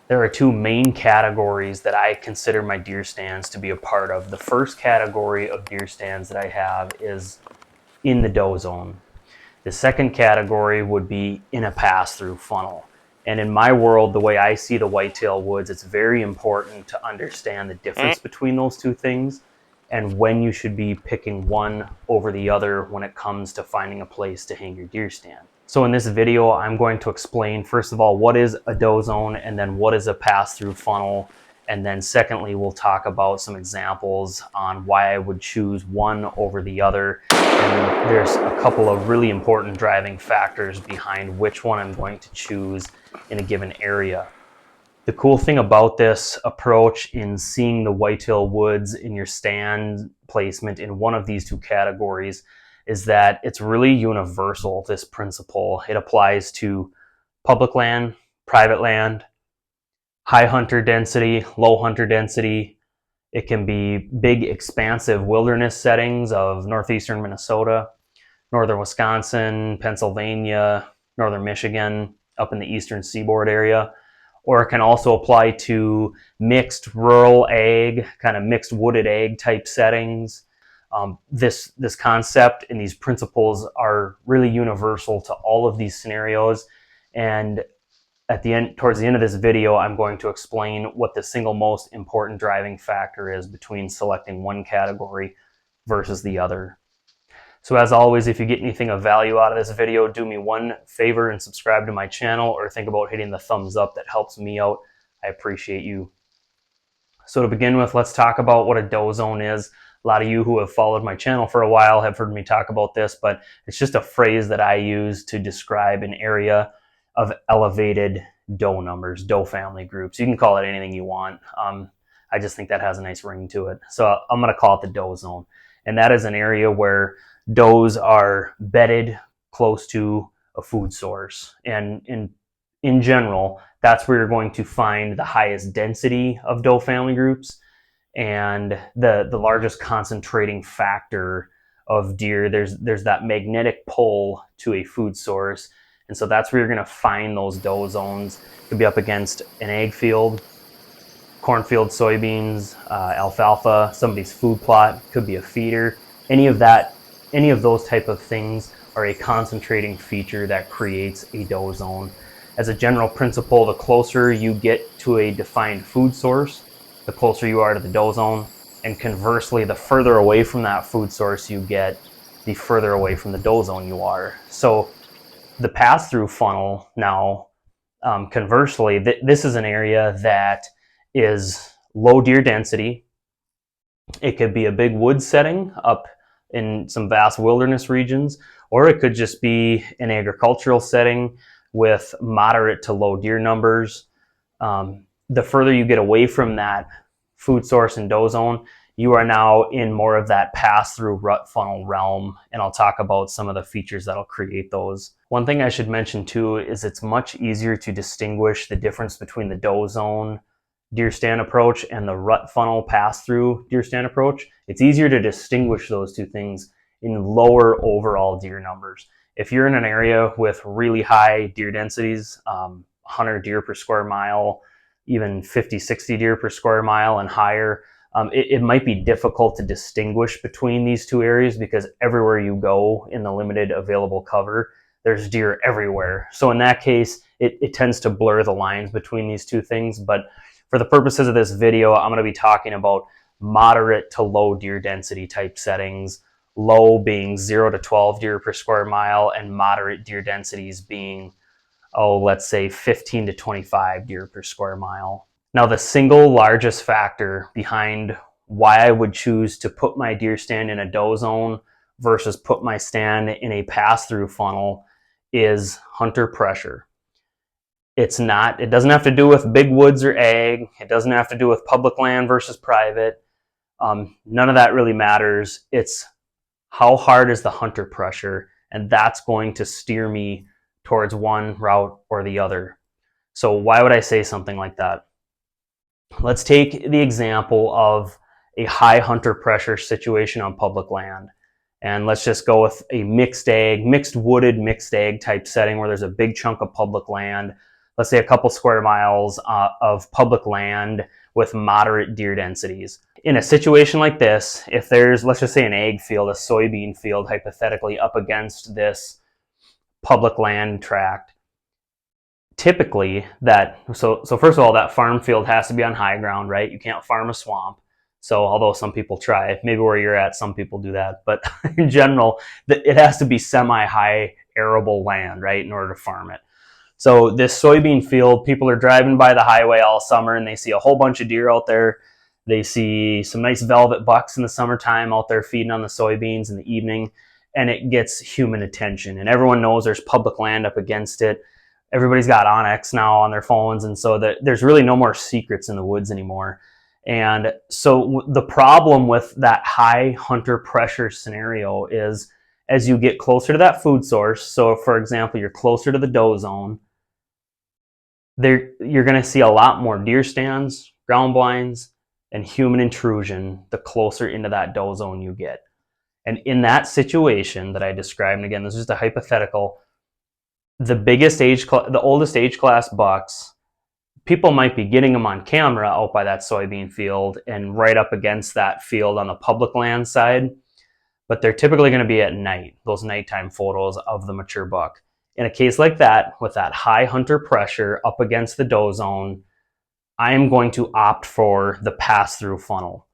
There are two main categories that I consider my deer stands to be a part of. The first category of deer stands that I have is in the doe zone. The second category would be in a pass-through funnel. And in my world, the way I see the whitetail woods, it's very important to understand the difference between those two things and when you should be picking one over the other when it comes to finding a place to hang your deer stand. So in this video, I'm going to explain, first of all, what is a doe zone, and then what is a pass-through funnel. And then secondly, we'll talk about some examples on why I would choose one over the other. And there's a couple of really important driving factors behind which one I'm going to choose in a given area. The cool thing about this approach in seeing the whitetail woods in your stand placement in one of these two categories is that it's really universal, this principle. It applies to public land, private land, high hunter density, low hunter density. It can be big, expansive wilderness settings of northeastern Minnesota, northern Wisconsin, Pennsylvania, northern Michigan, up in the eastern seaboard area. Or it can also apply to mixed rural ag, kind of mixed wooded ag type settings. This concept and these principles are really universal to all of these scenarios. And towards the end of this video, I'm going to explain what the single most important driving factor is between selecting one category versus the other. So as always, if you get anything of value out of this video, do me one favor and subscribe to my channel, or think about hitting the thumbs up. That helps me out. I appreciate you. So to begin with, let's talk about what a doe zone is. A lot of you who have followed my channel for a while have heard me talk about this, but it's just a phrase that I use to describe an area of elevated doe numbers, doe family groups. You can call it anything you want. I just think that has a nice ring to it. So I'm going to call it the doe zone. And that is an area where does are bedded close to a food source. And in general, that's where you're going to find the highest density of doe family groups and the largest concentrating factor of deer. There's that magnetic pull to a food source. And so that's where you're going to find those doe zones. It could be up against an ag field, cornfield, soybeans, alfalfa, somebody's food plot, could be a feeder. Any of those type of things are a concentrating feature that creates a doe zone. As a general principle, the closer you get to a defined food source, the closer you are to the doe zone. And conversely, the further away from that food source you get, the further away from the doe zone you are. So the pass-through funnel now, conversely, this is an area that is low deer density. It could be a big wood setting up in some vast wilderness regions, or it could just be an agricultural setting with moderate to low deer numbers. The further you get away from that food source and doe zone, you are now in more of that pass-through rut funnel realm, and I'll talk about some of the features that'll create those. One thing I should mention too is it's much easier to distinguish the difference between the doe zone deer stand approach and the rut funnel pass-through deer stand approach. It's easier to distinguish those two things in lower overall deer numbers. If you're in an area with really high deer densities, 100 deer per square mile, even 50, 60 deer per square mile and higher, it might be difficult to distinguish between these two areas because everywhere you go in the limited available cover, there's deer everywhere. So in that case, it tends to blur the lines between these two things. But for the purposes of this video, I'm going to be talking about moderate to low deer density type settings, low being 0 to 12 deer per square mile, and moderate deer densities being, let's say 15 to 25 deer per square mile. Now, the single largest factor behind why I would choose to put my deer stand in a doe zone versus put my stand in a pass-through funnel is hunter pressure. It doesn't have to do with big woods or ag. It doesn't have to do with public land versus private. None of that really matters. It's how hard is the hunter pressure, and that's going to steer me towards one route or the other. So why would I say something like that? Let's take the example of a high hunter pressure situation on public land. And let's just go with a mixed wooded, mixed ag type setting where there's a big chunk of public land. let's say a couple square miles of public land with moderate deer densities. In a situation like this, if there's, let's just say, an ag field, a soybean field, hypothetically, up against this public land tract, typically so first of all, that farm field has to be on high ground, right? You can't farm a swamp. So although some people try, maybe where you're at, some people do that, but in general, it has to be semi-high arable land, right, in order to farm it. So this soybean field, people are driving by the highway all summer and they see a whole bunch of deer out there. They see some nice velvet bucks in the summertime out there feeding on the soybeans in the evening, and it gets human attention. And everyone knows there's public land up against it. Everybody's got Onyx now on their phones, and so there's really no more secrets in the woods anymore. And so the problem with that high hunter pressure scenario is, as you get closer to that food source, so for example, you're closer to the Doe-Zone, you're going to see a lot more deer stands, ground blinds, and human intrusion the closer into that Doe-Zone you get. And in that situation that I described, and again, this is just a hypothetical, the oldest age class bucks, people might be getting them on camera out by that soybean field and right up against that field on the public land side, but they're typically going to be at night, those nighttime photos of the mature buck. In a case like that, with that high hunter pressure up against the Doe-Zone, I am going to opt for the pass-through funnel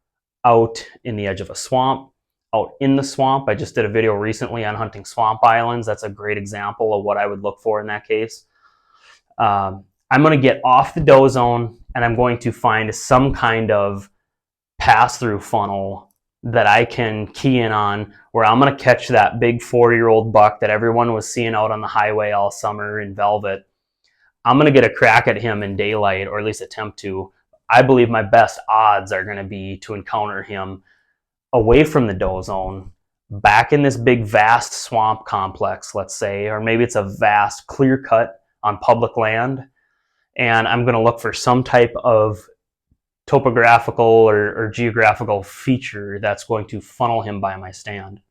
out in the edge of a swamp, out in the swamp. I just did a video recently on hunting swamp islands. That's a great example of what I would look for in that case. I'm going to get off the Doe-Zone and I'm going to find some kind of pass-through funnel that I can key in on, where I'm going to catch that big 4-year-old buck that everyone was seeing out on the highway all summer in velvet. I'm going to get a crack at him in daylight, or at least attempt to. I believe my best odds are going to be to encounter him away from the Doe-Zone, back in this big vast swamp complex, let's say, or maybe it's a vast clear cut on public land, and I'm going to look for some type of topographical or geographical feature that's going to funnel him by my stand.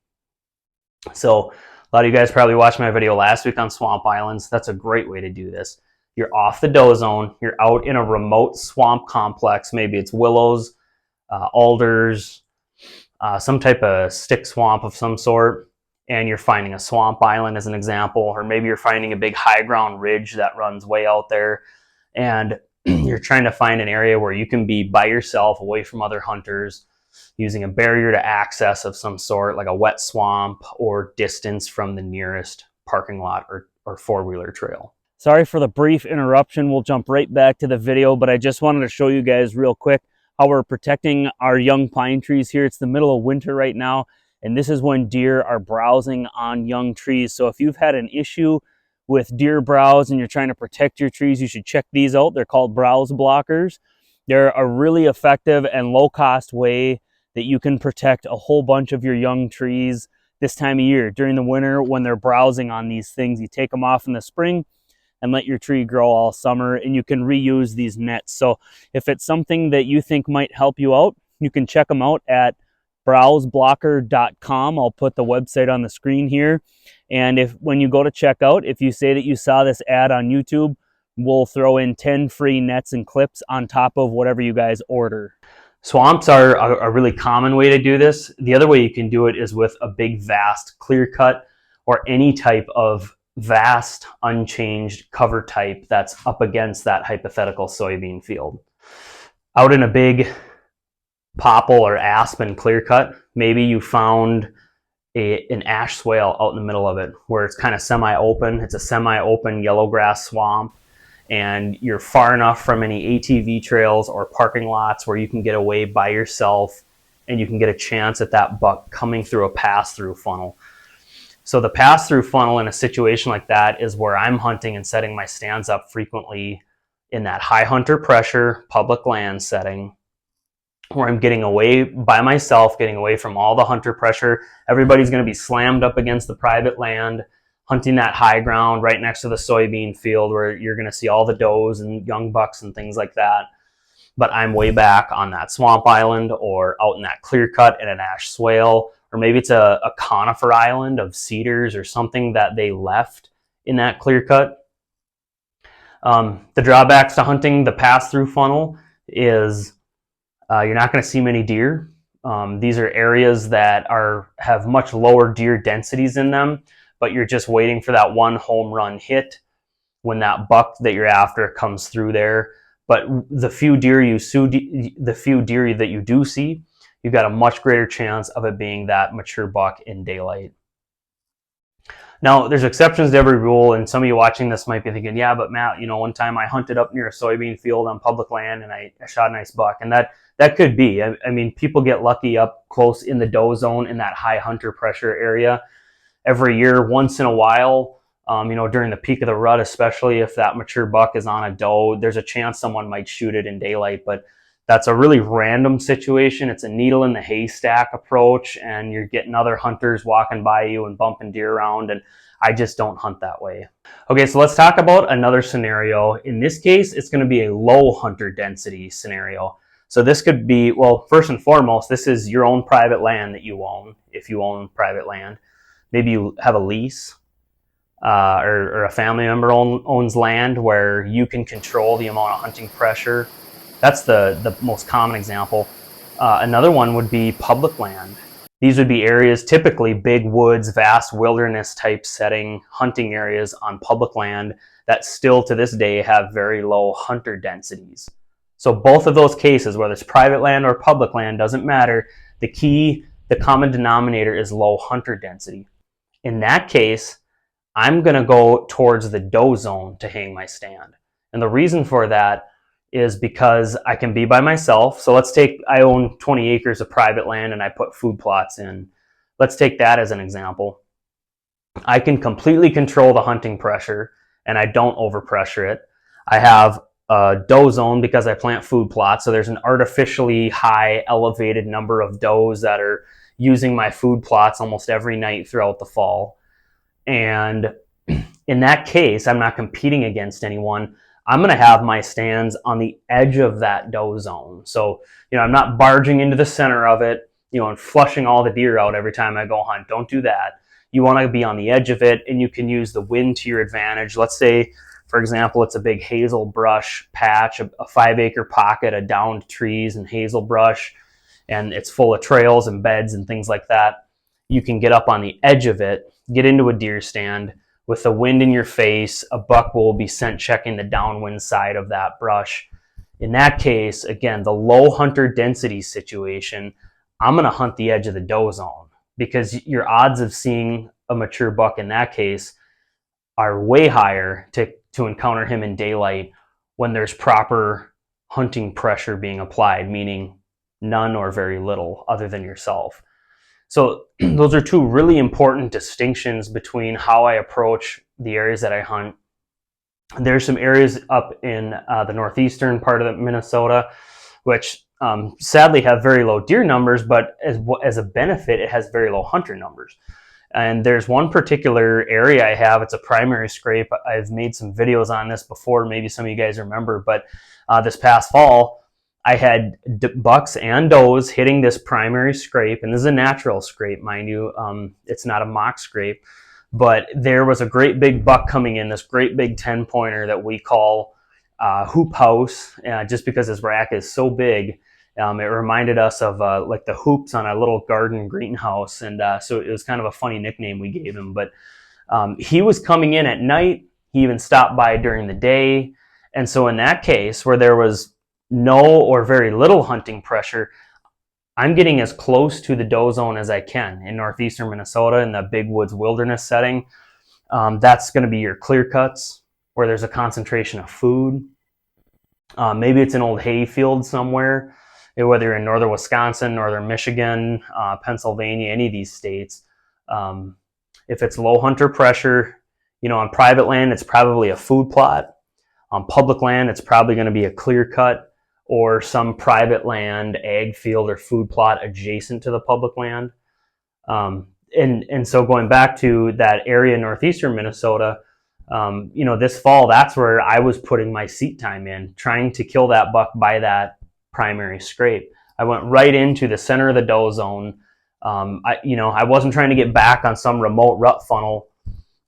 So a lot of you guys probably watched my video last week on swamp islands. That's a great way to do this. You're off the Doe-Zone, you're out in a remote swamp complex, maybe it's willows, alders, some type of stick swamp of some sort, and you're finding a swamp island as an example, or maybe you're finding a big high ground ridge that runs way out there, and you're trying to find an area where you can be by yourself, away from other hunters, using a barrier to access of some sort, like a wet swamp, or distance from the nearest parking lot or four-wheeler trail. Sorry for the brief interruption. We'll jump right back to the video, but I just wanted to show you guys real quick how we're protecting our young pine trees here. It's the middle of winter right now, and this is when deer are browsing on young trees. So if you've had an issue with deer browse and you're trying to protect your trees, you should check these out. They're called browse blockers. They're a really effective and low-cost way that you can protect a whole bunch of your young trees this time of year. During the winter, when they're browsing on these things, you take them off in the spring and let your tree grow all summer, and you can reuse these nets. So if it's something that you think might help you out, you can check them out at browseblocker.com. I'll put the website on the screen here. And when you go to checkout, if you say that you saw this ad on YouTube, we'll throw in 10 free nets and clips on top of whatever you guys order. Swamps are a really common way to do this. The other way you can do it is with a big, vast clear cut, or any type of vast, unchanged cover type that's up against that hypothetical soybean field. Out in a big popple or aspen clear cut, maybe you found an ash swale out in the middle of it, where it's kind of semi-open. It's a semi-open yellow grass swamp, and you're far enough from any ATV trails or parking lots where you can get away by yourself and you can get a chance at that buck coming through a pass-through funnel. So the pass-through funnel in a situation like that is where I'm hunting and setting my stands up frequently in that high hunter pressure public land setting, where I'm getting away by myself, getting away from all the hunter pressure. Everybody's going to be slammed up against the private land, hunting that high ground right next to the soybean field, where you're going to see all the does and young bucks and things like that. But I'm way back on that swamp island, or out in that clear cut in an ash swale, or maybe it's a conifer island of cedars or something that they left in that clear cut. The drawbacks to hunting the pass-through funnel is you're not going to see many deer. These are areas that have much lower deer densities in them, but you're just waiting for that one home run hit when that buck that you're after comes through there. But the few deer that you do see, you've got a much greater chance of it being that mature buck in daylight. Now, there's exceptions to every rule, and some of you watching this might be thinking, yeah, but Matt, one time I hunted up near a soybean field on public land and I shot a nice buck. And that could be. I mean, people get lucky up close in the Doe-Zone in that high hunter pressure area every year, once in a while. During the peak of the rut, especially if that mature buck is on a doe, there's a chance someone might shoot it in daylight, but that's a really random situation. It's a needle in the haystack approach, and you're getting other hunters walking by you and bumping deer around, and I just don't hunt that way. Okay, so let's talk about another scenario. In this case, it's going to be a low hunter density scenario. So this could be, well, first and foremost, this is your own private land that you own, if you own private land. Maybe you have a lease, or a family member owns land where you can control the amount of hunting pressure. That's the most common example. Another one would be public land. These would be areas, typically big woods, vast wilderness type setting, hunting areas on public land that still to this day have very low hunter densities. So both of those cases, whether it's private land or public land, doesn't matter. The common denominator is low hunter density. In that case, I'm going to go towards the Doe-Zone to hang my stand. And the reason for that is because I can be by myself. So let's take, I own 20 acres of private land and I put food plots in. Let's take that as an example. I can completely control the hunting pressure and I don't overpressure it. I have a Doe-Zone because I plant food plots. So there's an artificially high elevated number of does that are using my food plots almost every night throughout the fall. And in that case, I'm not competing against anyone. I'm going to have my stands on the edge of that Doe-Zone. So, I'm not barging into the center of it, and flushing all the deer out every time I go hunt. Don't do that. You want to be on the edge of it, and you can use the wind to your advantage. Let's say, for example, it's a big hazel brush patch, a 5-acre pocket of downed trees and hazel brush, and it's full of trails and beds and things like that. You can get up on the edge of it, get into a deer stand. With the wind in your face, a buck will be sent checking the downwind side of that brush. In that case, again, the low hunter density situation, I'm going to hunt the edge of the Doe-Zone because your odds of seeing a mature buck in that case are way higher to encounter him in daylight when there's proper hunting pressure being applied, meaning none or very little other than yourself. So those are two really important distinctions between how I approach the areas that I hunt. There's some areas up in the northeastern part of Minnesota, which sadly have very low deer numbers, but as a benefit, it has very low hunter numbers. And there's one particular area I have, it's a primary scrape. I've made some videos on this before, maybe some of you guys remember, but this past fall, I had bucks and does hitting this primary scrape, and this is a natural scrape, mind you. It's not a mock scrape, but there was a great big buck coming in, this great big 10-pointer that we call hoop house, just because his rack is so big. It reminded us of like the hoops on a little garden greenhouse, and so it was kind of a funny nickname we gave him. But he was coming in at night. He even stopped by during the day, and so in that case, where there was no or very little hunting pressure, I'm getting as close to the Doe-Zone as I can in northeastern Minnesota in the big woods wilderness setting. That's going to be your clear cuts where there's a concentration of food. Maybe it's an old hay field somewhere, whether you're in northern Wisconsin, northern Michigan, Pennsylvania, any of these states. If it's low hunter pressure, on private land, it's probably a food plot. On public land, it's probably going to be a clear cut or some private land, ag field, or food plot adjacent to the public land. And so going back to that area in northeastern Minnesota, this fall, that's where I was putting my seat time in, trying to kill that buck by that primary scrape. I went right into the center of the Doe-Zone. I wasn't trying to get back on some remote rut funnel.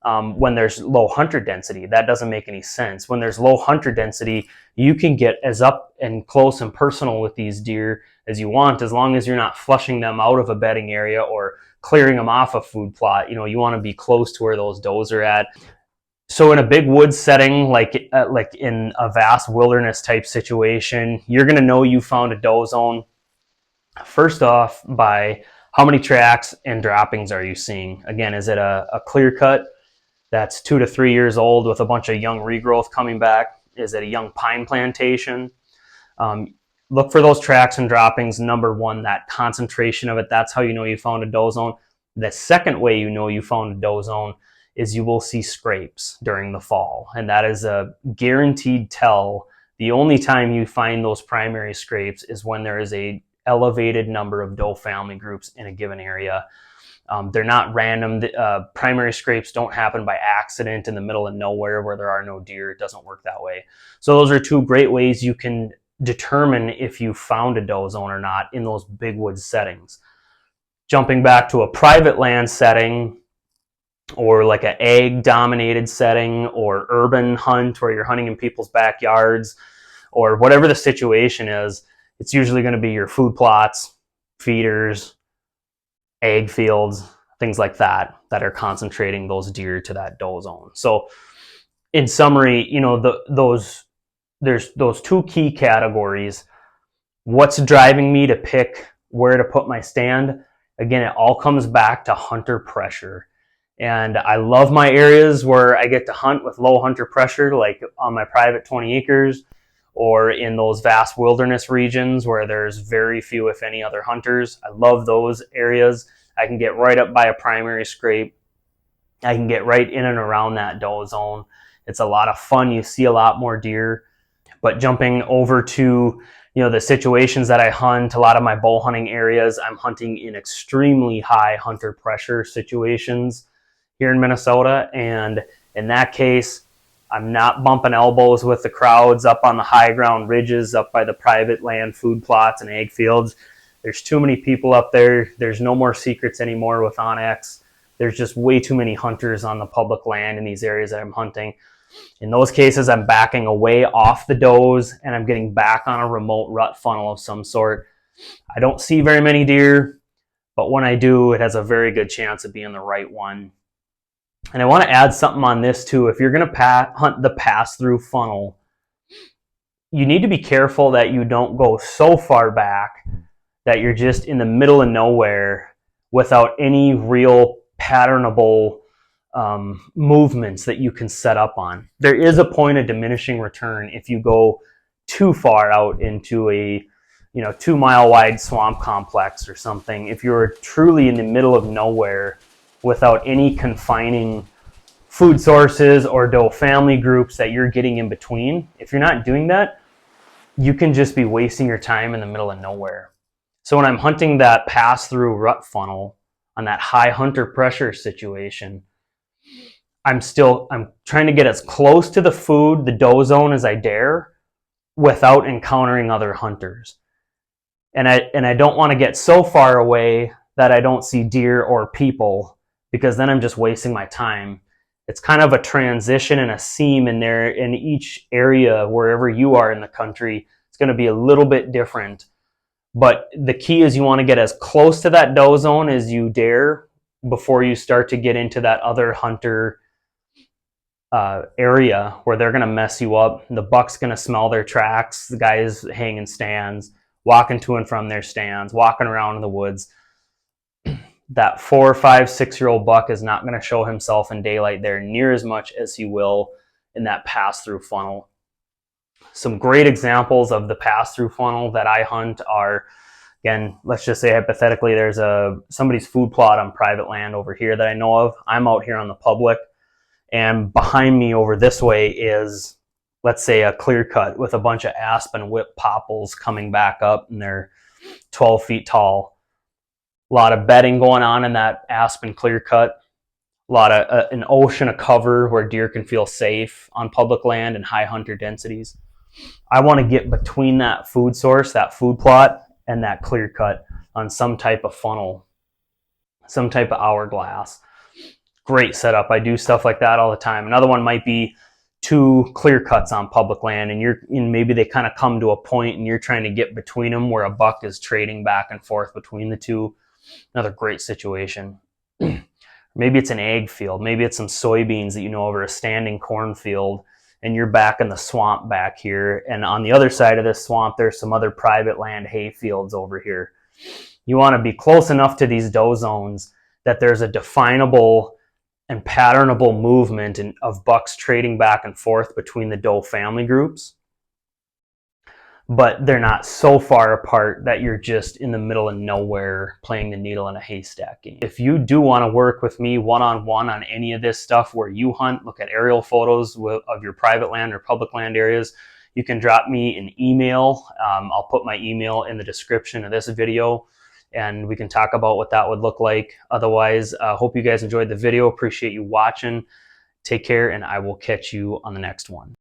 when there's low hunter density. That doesn't make any sense. When there's low hunter density, you can get as up and close and personal with these deer as you want, as long as you're not flushing them out of a bedding area or clearing them off a food plot. You want to be close to where those does are at. So in a big woods setting, like in a vast wilderness type situation, you're going to know you found a doe zone first off by how many tracks and droppings are you seeing. Again, is it a clear cut that's 2 to 3 years old with a bunch of young regrowth coming back? Is it a young pine plantation? Look for those tracks and droppings. Number one, that concentration of it. That's how you know you found a doe zone. The second way you know you found a doe zone is you will see scrapes during the fall, and that is a guaranteed tell. The only time you find those primary scrapes is when there is a elevated number of doe family groups in a given area. They're not random. Primary scrapes don't happen by accident in the middle of nowhere where there are no deer. It doesn't work that way. So those are two great ways you can determine if you found a doe zone or not in those big woods settings. Jumping back to a private land setting, or like an ag dominated setting, or urban hunt where you're hunting in people's backyards, or whatever the situation is, it's usually going to be your food plots, feeders, ag fields, things like that are concentrating those deer to that doe zone. So in summary, there's those two key categories. What's driving me to pick where to put my stand? Again, it all comes back to hunter pressure. And I love my areas where I get to hunt with low hunter pressure, like on my private 20 acres, or in those vast wilderness regions where there's very few, if any, other hunters. I love those areas. I can get right up by a primary scrape. I can get right in and around that doe zone. It's a lot of fun. You see a lot more deer. But jumping over to the situations that I hunt, a lot of my bow hunting areas, I'm hunting in extremely high hunter pressure situations here in Minnesota. And in that case, I'm not bumping elbows with the crowds up on the high ground ridges, up by the private land food plots and ag fields. There's too many people up there. There's no more secrets anymore with onX. There's just way too many hunters on the public land in these areas that I'm hunting. In those cases, I'm backing away off the does and I'm getting back on a remote rut funnel of some sort. I don't see very many deer, but when I do, it has a very good chance of being the right one. And I want to add something on this too. If you're going to hunt the pass-through funnel, you need to be careful that you don't go so far back that you're just in the middle of nowhere without any real patternable movements that you can set up on. There is a point of diminishing return if you go too far out into a 2 mile wide swamp complex or something. If you're truly in the middle of nowhere without any confining food sources or doe family groups that you're getting in between, if you're not doing that, you can just be wasting your time in the middle of nowhere. So when I'm hunting that pass-through rut funnel on that high hunter pressure situation, I'm trying to get as close to the food, the doe zone, as I dare without encountering other hunters. And I don't want to get so far away that I don't see deer or people, because then I'm just wasting my time. It's kind of a transition and a seam in there. In each area, wherever you are in the country, it's going to be a little bit different. But the key is you want to get as close to that doe zone as you dare before you start to get into that other hunter area where they're going to mess you up. The buck's going to smell their tracks. The guys hanging stands, walking to and from their stands, walking around in the woods. That 4, 5, 6-year-old buck is not going to show himself in daylight there near as much as he will in that pass-through funnel. Some great examples of the pass-through funnel that I hunt are, again, let's just say hypothetically there's somebody's food plot on private land over here that I know of. I'm out here on the public, and behind me over this way is, let's say, a clear cut with a bunch of aspen whip popples coming back up, and they're 12 feet tall. A lot of bedding going on in that aspen clear cut. A lot of an ocean of cover where deer can feel safe on public land and high hunter densities. I want to get between that food source, that food plot, and that clear cut on some type of funnel, some type of hourglass. Great setup. I do stuff like that all the time. Another one might be two clear cuts on public land, and maybe they kind of come to a point and you're trying to get between them where a buck is trading back and forth between the two. Another great situation. Maybe it's an ag field. Maybe it's some soybeans that you know over a standing cornfield, and you're back in the swamp back here. And on the other side of this swamp, there's some other private land hay fields over here. You want to be close enough to these doe zones that there's a definable and patternable movement of bucks trading back and forth between the doe family groups, but they're not so far apart that you're just in the middle of nowhere playing the needle in a haystack game. If you do want to work with me one-on-one on any of this stuff where you hunt, look at aerial photos of your private land or public land areas, you can drop me an email. I'll put my email in the description of this video, and we can talk about what that would look like. Otherwise, hope you guys enjoyed the video. Appreciate you watching. Take care, and I will catch you on the next one.